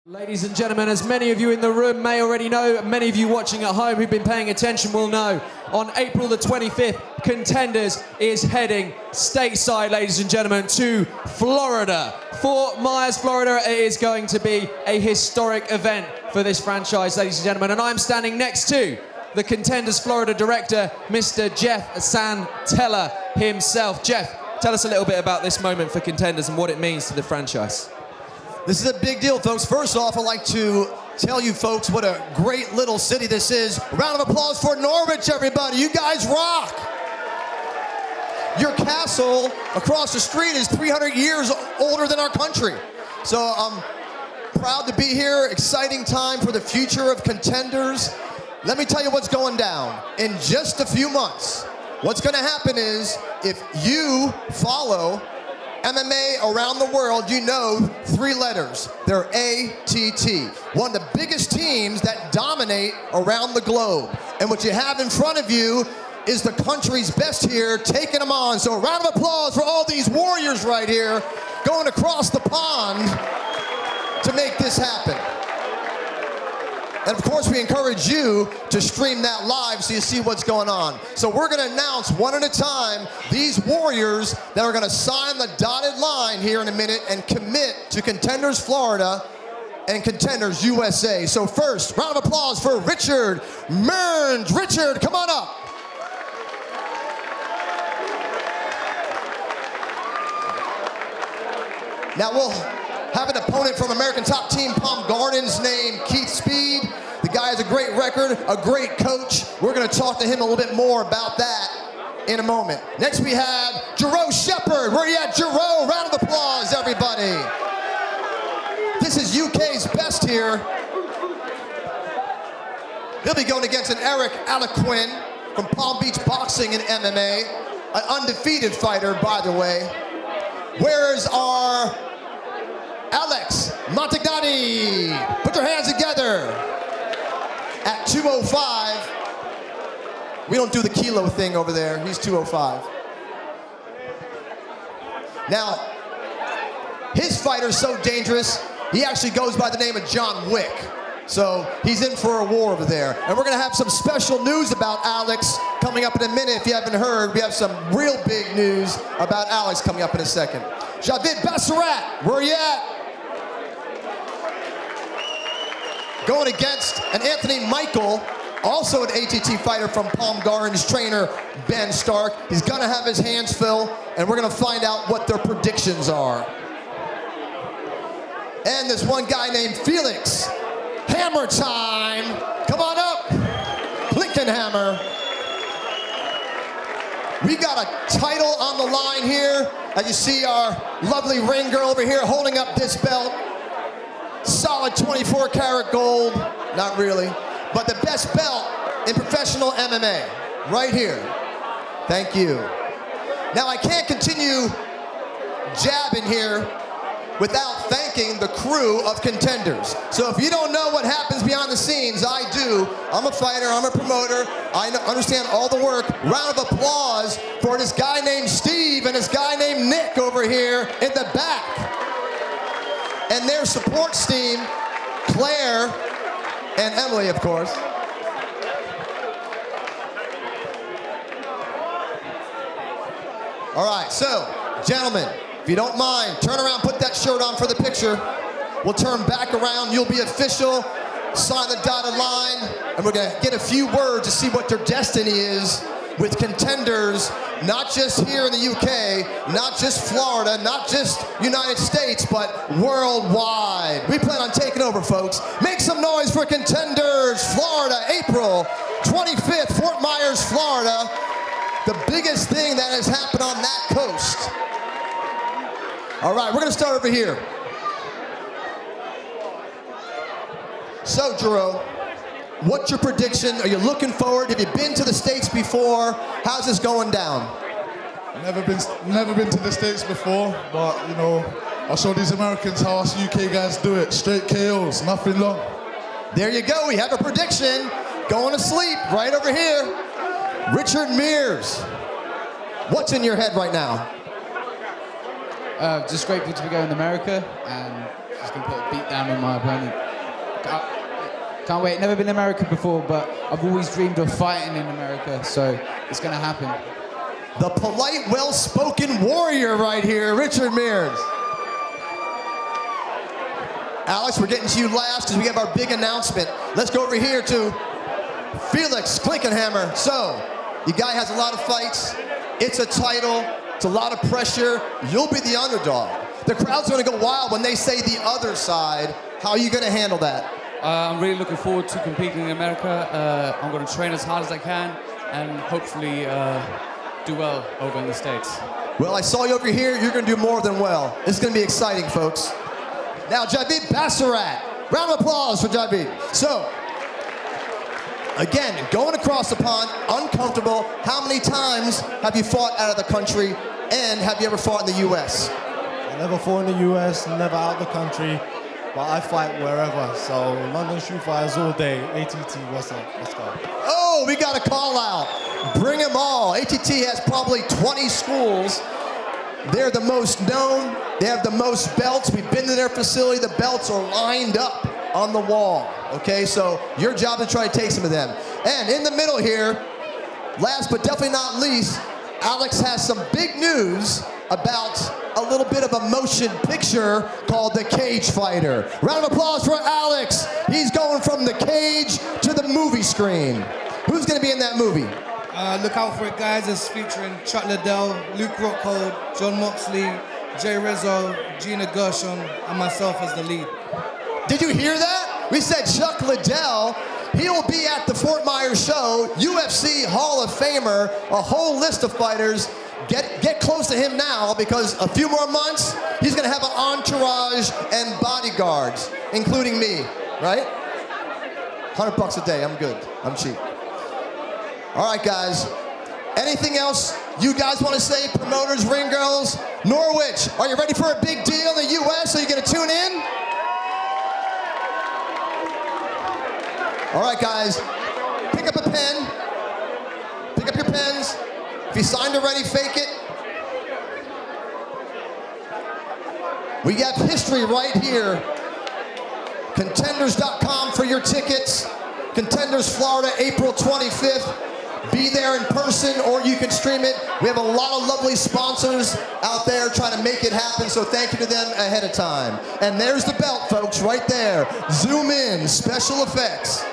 Ladies and gentlemen, as many of you in the room may already know, many of you watching at home who've been paying attention will know, on April the 25th, Contenders is heading stateside, ladies and gentlemen, to Florida. Fort Myers, Florida. It is going to be a historic event for this franchise, ladies and gentlemen, and I'm standing next to the Contenders Florida director, Mr. Jeff Santella himself. Jeff, tell us a little bit about this moment for Contenders and what it means to the franchise. This is a big deal, folks. First off, I'd like to tell you folks what a great little city this is. A round of applause for Norwich, everybody. You guys rock. Your castle across the street is 300 years older than our country. So I'm proud to be here. Exciting time for the future of Contenders. Let me tell you what's going down. In just a few months, what's going to happen is if you follow MMA around the world, you know 3 letters. They're ATT. One of the biggest teams that dominate around the globe. And what you have in front of you is the country's best here taking them on. So a round of applause for all these warriors right here going across the pond to make this happen. And of course, we encourage you to stream that live so you see what's going on. So we're going to announce one at a time these warriors that are going to sign the dotted line here in a minute and commit to Contenders Florida and Contenders USA. So first, round of applause for Richard Mearns. Richard, come on up. Now we'll have an opponent from American Top Team Palm Gardens named Keith Speed. The guy has a great record, a great coach. We're going to talk to him a little bit more about that in a moment. Next we have Jerome Shepard. Where are you at, Jerome? Round of applause, everybody. This is UK's best here. He'll be going against an Eric Alaquin from Palm Beach Boxing and MMA. An undefeated fighter, by the way. Where's our Alex Montagnani? Put your hands together. At 205, we don't do the kilo thing over there. He's 205. Now, his fighter's so dangerous, he actually goes by the name of John Wick. So he's in for a war over there. And we're going to have some special news about Alex coming up in a minute. If you haven't heard, we have some real big news about Alex coming up in a second. Javid Bassarat, where are you at? Going against an Anthony Michael, also an ATT fighter from Palm Gardens, trainer Ben Stark. He's gonna have his hands full, and we're gonna find out what their predictions are. And there's one guy named Felix. Hammer time. Come on up. Lincoln Hammer. We got a title on the line here. As you see our lovely ring girl over here holding up this belt. Solid 24 karat gold, not really, but the best belt in professional MMA, right here. Thank you. Now I can't continue jabbing here without thanking the crew of Contenders. So if you don't know what happens behind the scenes, I do. I'm a fighter, I'm a promoter, I understand all the work. Round of applause for this guy named Steve and this guy named Nick over here in the back. And their support team, Claire and Emily, of course. All right, so, gentlemen, if you don't mind, turn around, put that shirt on for the picture. We'll turn back around, you'll be official, sign the dotted line, and we're gonna get a few words to see what their destiny is with Contenders, not just here in the UK, not just Florida, not just United States, but worldwide. We plan on taking over, folks. Make some noise for Contenders, Florida, April 25th, Fort Myers, Florida. The biggest thing that has happened on that coast. All right, we're gonna start over here. So, Jerome, what's your prediction? Are you looking forward? Have you been to the States before? How's this going down? Never been to the States before, but you know, I'll show these Americans how us UK guys do it. Straight KOs, nothing long. There you go, we have a prediction. Going to sleep right over here. Richard Mearns, what's in your head right now? Just grateful to be going to America and Just gonna put a beat down on my opponent. Can't wait. Never been to America before, but I've always dreamed of fighting in America, so it's gonna happen. The polite, well-spoken warrior right here, Richard Mears. Alex, we're getting to you last because we have our big announcement. Let's go over here to Felix Klinkenhammer. So, the guy has a lot of fights. It's a title. It's a lot of pressure. You'll be the underdog. The crowd's going to go wild when they say the other side. How are you going to handle that? I'm really looking forward to competing in America. I'm going to train as hard as I can and hopefully do well over in the States. Well, I saw you over here. You're going to do more than well. This is going to be exciting, folks. Now, Javid Bassarat. Round of applause for Javid. So, again, going across the pond, uncomfortable. How many times have you fought out of the country, and have you ever fought in the U.S.? I never fought in the U.S., never out the country, but I fight wherever. So London Street Fighters all day. ATT, what's up? Let's go. Oh, we got a call out. Bring them all. ATT has probably 20 schools. They're the most known. They have the most belts. We've been to their facility. The belts are lined up on the wall. Okay, so your job to try to take some of them. And in the middle here, last but definitely not least, Alex has some big news about a little bit of a motion picture called The Cage Fighter. Round of applause for Alex. He's going from the cage to the movie screen. Who's going to be in that movie? Look out for it, guys. It's featuring Chuck Liddell, Luke Rockhold, John Moxley, Jay Rizzo, Gina Gershon, and myself as the lead. Did you hear that? We said Chuck Liddell. He'll be at the Fort Myers show, UFC Hall of Famer, a whole list of fighters. Get close to him now because a few more months, he's gonna have an entourage and bodyguards, including me, right? $100 a day, I'm good, I'm cheap. All right, guys. Anything else you guys want to say, promoters, ring girls? Norwich, are you ready for a big deal in the U.S.? Are you going to tune in? All right, guys. Pick up a pen. Pick up your pens. If you signed already, fake it. We have history right here. Contenders.com for your tickets. Contenders, Florida, April 25th. Be there in person or you can stream it. We have a lot of lovely sponsors out there trying to make it happen, so thank you to them ahead of time. And there's the belt, folks, right there. Zoom in, special effects.